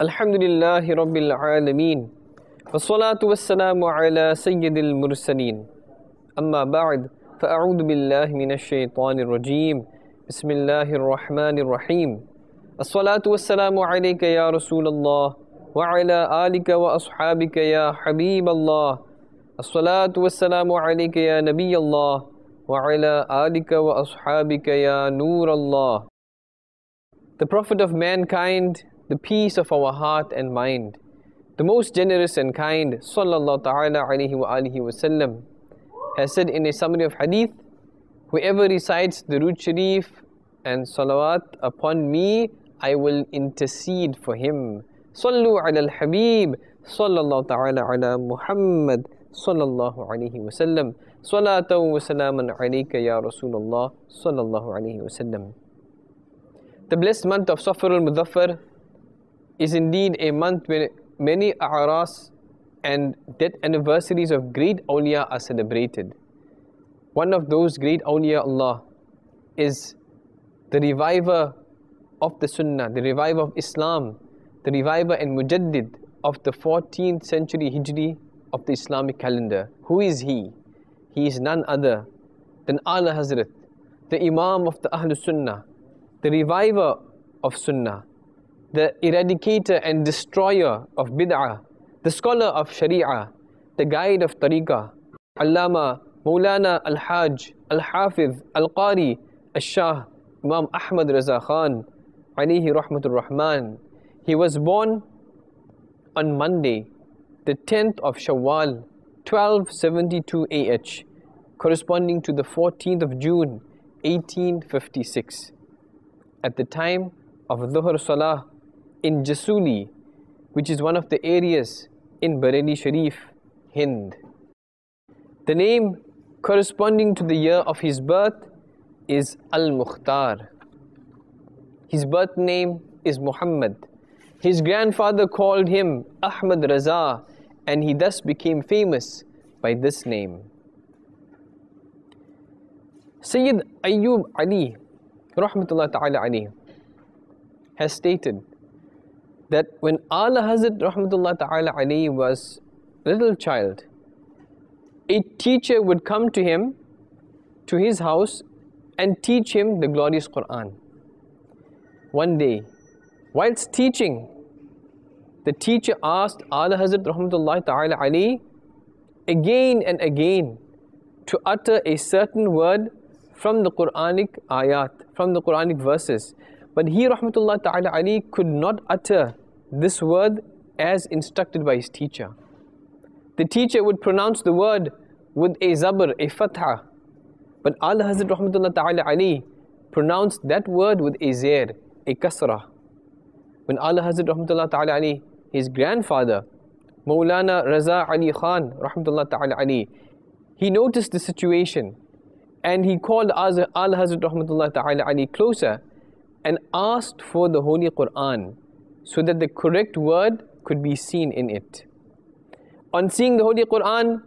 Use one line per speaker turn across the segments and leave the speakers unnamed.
Alhamdulillahi Rabbil Alameen. Wassalatu wassalamu ala Sayyidil Mursaleen. Amma ba'd. فأعوذ بالله من الشيطان الرجيم. بسم الله الرحمن الرحيم. الصلاة والسلام عليك يا رسول الله وعلى آلك وأصحابك يا حبيب الله. الصلاة والسلام عليك يا نبي الله وعلى آلك وأصحابك يا نور الله. The Prophet of mankind, the peace of our heart and mind, the most generous and kind, sallallahu ta'ala alayhi wa alihi wa sallam, has said in a summary of hadith, whoever recites Durood Sharif and salawat upon me, I will intercede for him. Sallu ala al-Habib, sallallahu ta'ala ala Muhammad, sallallahu alayhi wa sallam. Salatan wa salaman alayka ya Rasulullah, sallallahu alayhi wa sallam. The blessed month of Safar al-Mudhaffar is indeed a month when many a'ras and death anniversaries of great awliya are celebrated. One of those great awliya Allah is the reviver of the Sunnah, the reviver of Islam, the reviver and mujaddid of the 14th century Hijri of the Islamic calendar. Who is he? He is none other than Ala Hazrat, the Imam of the Ahlul Sunnah, the reviver of Sunnah, the eradicator and destroyer of bid'ah, the scholar of Sharia, the guide of tariqah, Allama Maulana Al-Hajj, Al-Hafiz, Al-Qari, Al-Shah, Imam Ahmad Raza Khan, alayhi rahmatur rahman. He was born on Monday, the 10th of Shawwal, 1272 AH, corresponding to the 14th of June, 1856. At the time of Dhuhr Salah in Jasuli, which is one of the areas in Bareilly Sharif, Hind. The name corresponding to the year of his birth is Al-Mukhtar. His birth name is Muhammad. His grandfather called him Ahmad Raza, and he thus became famous by this name. Sayyid Ayyub Ali, rahmatullah ta'ala alayhi, has stated that when Ala Hazrat rahmatullah ta'ala alayhi was a little child, a teacher would come to him, to his house, and teach him the glorious Quran. One day, whilst teaching, the teacher asked Ala Hazrat rahmatullah ta'ala alayhi again and again to utter a certain word from the Quranic ayat, from the Quranic verses. But he rahmatullah ta'ala alayhi could not utter this word as instructed by his teacher. The teacher would pronounce the word with a zabr, a fatha. But Ala Hazrat rahmatullah ta'ala alayhi pronounced that word with a zair, a kasrah. When Ala Hazrat rahmatullah ta'ala alayhi, his grandfather, Maulana Raza Ali Khan rahmatullah ta'ala alayhi, he noticed the situation and he called Ala Hazrat rahmatullah ta'ala alayhi closer and asked for the Holy Quran so that the correct word could be seen in it. On seeing the Holy Quran,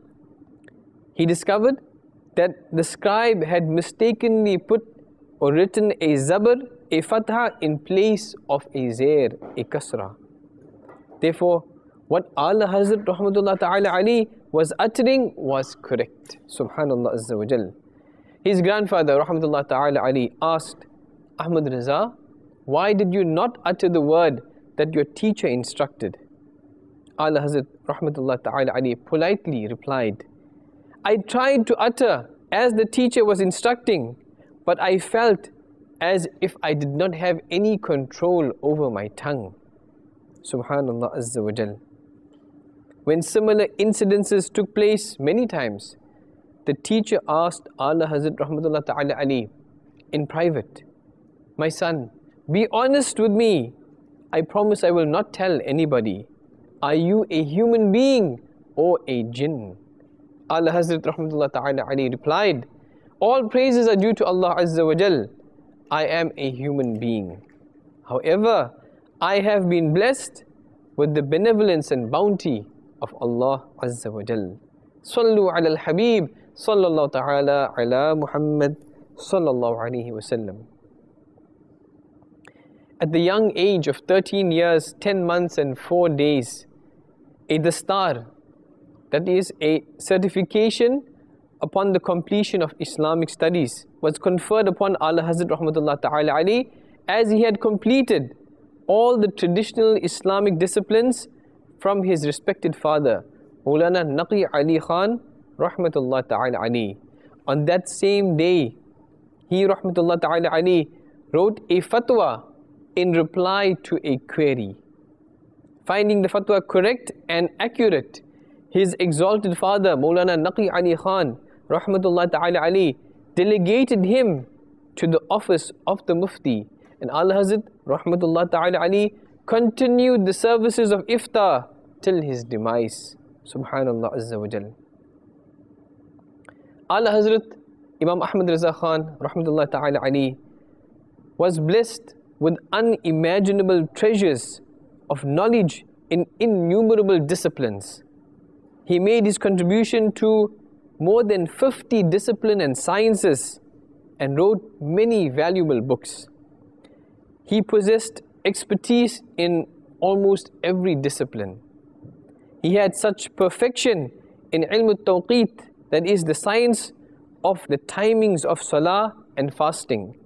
he discovered that the scribe had mistakenly put or written a zabr, a fatha, in place of a zair, a kasrah. Therefore, what Ala Hazrat rahmatullah ta'ala alayhi was uttering was correct. Subhanallah Azza wa Jal. His grandfather rahmatullah ta'ala alayhi asked Ahmad Raza, why did you not utter the word that your teacher instructed? Ala Hazrat rahmatullah ta'ala alayhi politely replied, I tried to utter as the teacher was instructing, but I felt as if I did not have any control over my tongue. Subhanallah Azza wa Jal. When similar incidences took place many times, the teacher asked Ala Hazrat rahmatullah ta'ala alayhi in private, my son, be honest with me. I promise I will not tell anybody. Are you a human being or a jinn? Ala Hazrat rahmatullah ta'ala alayhi replied, all praises are due to Allah Azza wa Jal. I am a human being. However, I have been blessed with the benevolence and bounty of Allah Azza wa Jal. Sallu ala al-Habib, sallallahu ta'ala ala Muhammad, sallallahu alayhi wa sallam. at the young age of 13 years, 10 months and 4 days, a dastar, that is a certification upon the completion of Islamic studies, was conferred upon Ala Hazrat Rahmatullah Ta'ala Ali, as he had completed all the traditional Islamic disciplines from his respected father, Maulana Naqi Ali Khan Rahmatullah Ta'ala Ali. On that same day, he Rahmatullah Ta'ala Ali wrote a fatwa in reply to a query. Finding the fatwa correct and accurate, his exalted father, Maulana Naqi Ali Khan Rahmatullah Ta'ala Ali, delegated him to the office of the Mufti. And Ala Hazrat Rahmatullah Ta'ala Ali continued the services of iftar till his demise. Subhanallah Azza wa Jal. Ala Hazrat Imam Ahmad Raza Khan Rahmatullah Ta'ala Ali was blessed with unimaginable treasures of knowledge in innumerable disciplines. He made his contribution to more than 50 disciplines and sciences and wrote many valuable books. He possessed expertise in almost every discipline. He had such perfection in ilm al-tawqeet, that is the science of the timings of salah and fasting,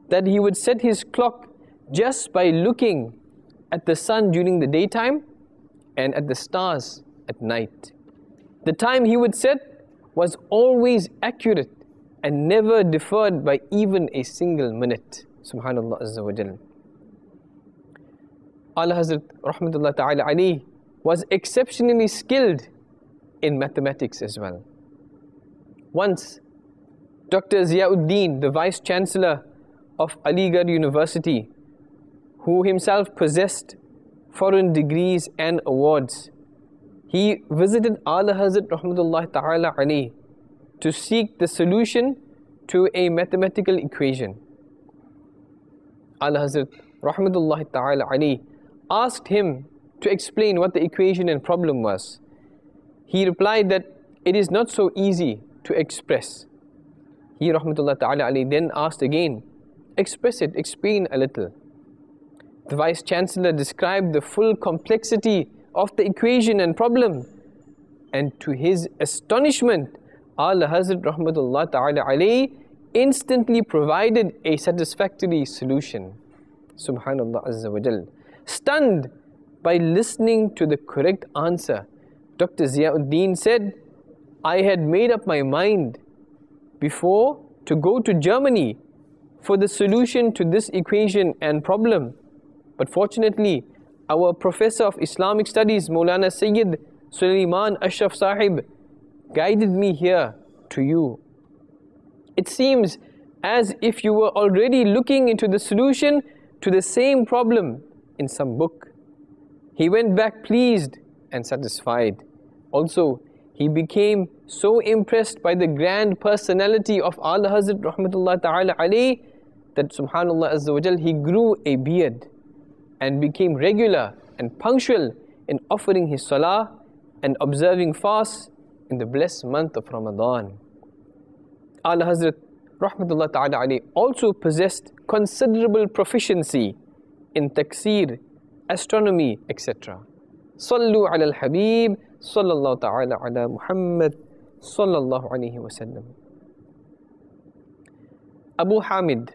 that he would set his clock just by looking at the sun during the daytime and at the stars at night. The time he would set was always accurate and never deferred by even a single minute. Subhanallah Azza wa Jal. Ala Hazrat Rahmatullah Ta'ala Ali was exceptionally skilled in mathematics as well. Once, Dr. Ziauddin, the Vice Chancellor of Aligarh University, who himself possessed foreign degrees and awards, he visited Ala Hazrat Rahmatullah Ta'ala Ali to seek the solution to a mathematical equation. Ala Hazrat Rahmatullah Ta'ala Ali asked him to explain what the equation and problem was. He replied that it is not so easy to express. He Rahmatullah Ta'ala Ali then asked again, express it, explain a little. The Vice Chancellor described the full complexity of the equation and problem, and to his astonishment, Ala Hazrat Rahmatullah Ta'ala Ali instantly provided a satisfactory solution. Subhanallah Azza wa Jal. Stunned by listening to the correct answer, Dr. Ziauddin said, I had made up my mind before to go to Germany for the solution to this equation and problem. But fortunately, our Professor of Islamic Studies, Maulana Sayyid Sulaiman Ashraf Sahib, guided me here to you. It seems as if you were already looking into the solution to the same problem in some book. He went back pleased and satisfied. Also, he became so impressed by the grand personality of Ala Hazrat Rahmatullah Ta'ala Ali that Subhanallah Azza wa Jal, he grew a beard and became regular and punctual in offering his salah and observing fasts in the blessed month of Ramadan. Ala Hazrat Rahmatullah Ta'ala Ali also possessed considerable proficiency in tafsir, astronomy, etc. Sallu ala al-Habib, sallallahu ta'ala ala Muhammad, sallallahu alayhi wa sallam. Abu Hamid,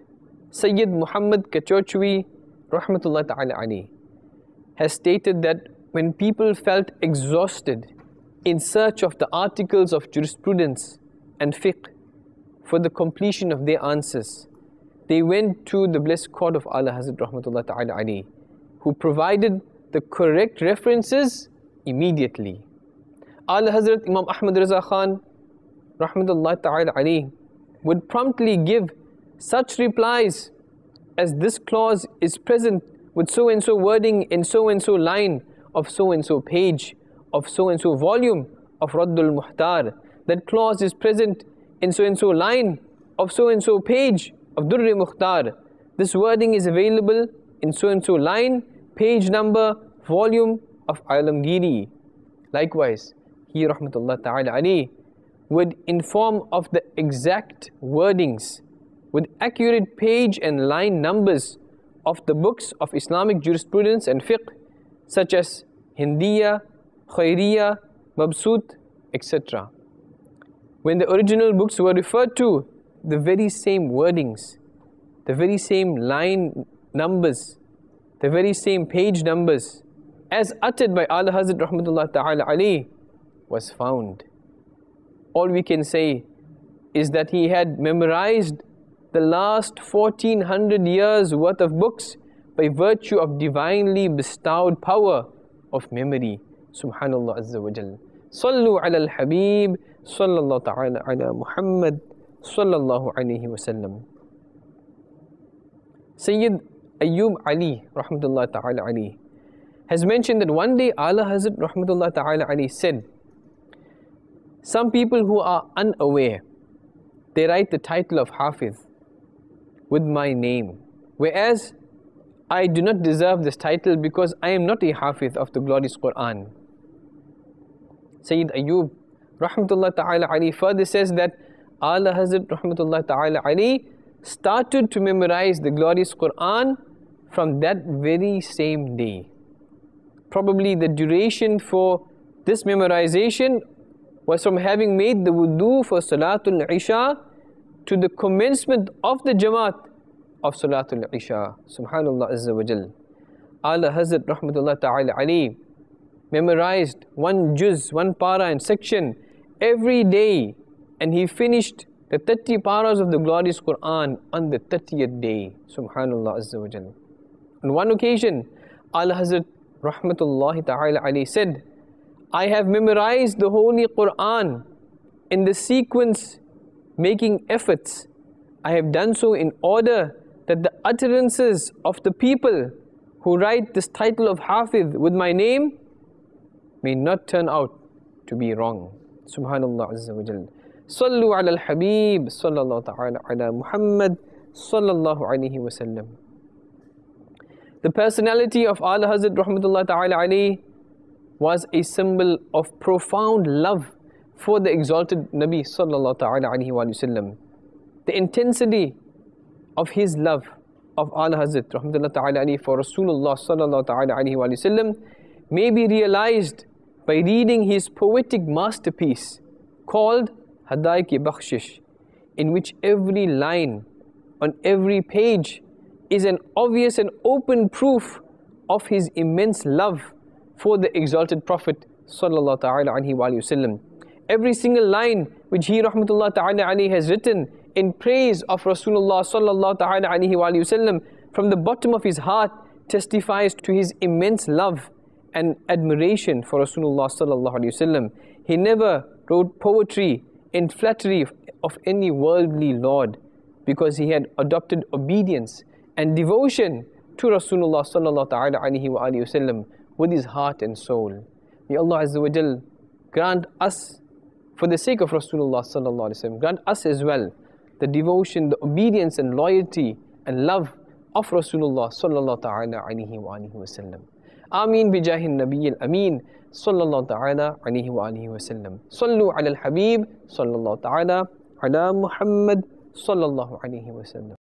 Sayyid Muhammad Kachorchwi, Rahmatullah Ta'ala Ali, has stated that when people felt exhausted in search of the articles of jurisprudence and fiqh for the completion of their answers, they went to the blessed court of Ala Hazrat Rahmatullah Ta'ala Ali, who provided the correct references immediately. Ala Hazrat Imam Ahmad Raza Khan Rahmatullah Ta'ala Ali would promptly give such replies as this clause is present with so and so wording in so and so line of so and so page of so and so volume of Raddul Muhtar. That clause is present in so and so line of so and so page of Durr-e Mukhtar. This wording is available in so and so line, page number, volume of Alamgiri. Likewise, he Rahmatullah Ta'ala Ali would inform of the exact wordings with accurate page and line numbers of the books of Islamic jurisprudence and fiqh, such as Hindiya, Khairiyya, Mabsut, etc. When the original books were referred to, the very same wordings, the very same line numbers, the very same page numbers as uttered by Ala Hazrat Rahmatullah Ta'ala Ali was found. All we can say is that he had memorized the last 1400 years worth of books by virtue of divinely bestowed power of memory. Subhanallah Azza wa Jal. Sallu ala al-Habib, sallallahu ta'ala ala Muhammad, sallallahu alayhi wa sallam. Sayyid Ayyub Ali, rahmatullah ta'ala Ali, has mentioned that one day Ala Hazrat rahmatullah ta'ala Ali said, some people who are unaware, they write the title of Hafiz with my name, whereas I do not deserve this title because I am not a Hafiz of the glorious Quran. Sayyid Ayyub rahmatullah ta'ala Ali further says that Ala Hazrat rahmatullah ta'ala Ali started to memorize the glorious Quran from that very same day. Probably the duration for this memorization was from having made the wudu for Salatul Isha to the commencement of the Jamaat of Salatul Isha. Subhanallah Azza wa Jal. Ala Hazrat rahmatullah ta'ala Ali memorized one juz, one para and section every day, and he finished the 30 paras of the glorious Quran on the 30th day. Subhanallah Azza wa Jal. On one occasion, Ala Hazrat rahmatullahi ta'ala Ali said, I have memorized the Holy Quran in the sequence making efforts. I have done so in order that the utterances of the people who write this title of Hafiz with my name may not turn out to be wrong. Subhanallah Azza wa Jal. Sallu ala al-Habib, sallallahu ta'ala ala Muhammad, sallallahu alayhi wa sallam. The personality of Ala Hazrat Rahmatullah Ta'ala Ali was a symbol of profound love for the exalted Nabi Sallallahu Ta'ala Alaihi Wasallam. The intensity of his love of Ala Hazrat Rahmatullah Ta'ala Ali for Rasulullah Sallallahu Ta'ala Alaihi Wasallam may be realized by reading his poetic masterpiece called Hadaik-e-Bakhshish, in which every line on every page is an obvious and open proof of his immense love for the exalted Prophet Sallallahu Ta'ala Alaihi Wasallam. Every single line which he Rahmatullah Ta'ala Ali has written in praise of Rasulullah Sallallahu Ta'ala Alaihi Wasallam from the bottom of his heart testifies to his immense love and admiration for Rasulullah Sallallahu Alaihi Wasallam. He never wrote poetry in flattery of any worldly lord, because he had adopted obedience and devotion to Rasulullah Sallallahu Ta'ala Alaihi Wasallam with his heart and soul. May Allah Azza wa Jal grant us, for the sake of Rasulullah Sallallahu Alaihi Wasallam, grant us as well the devotion, the obedience and loyalty and love of Rasulullah Sallallahu Ta'ala Alaihi Wasallam. Ameen bijahin Nabiyyil Ameen Sallallahu Ta'ala Alaihi Wasallam. Sallu ala al-Habib Sallallahu Ta'ala ala Muhammad Sallallahu Alaihi Wasallam.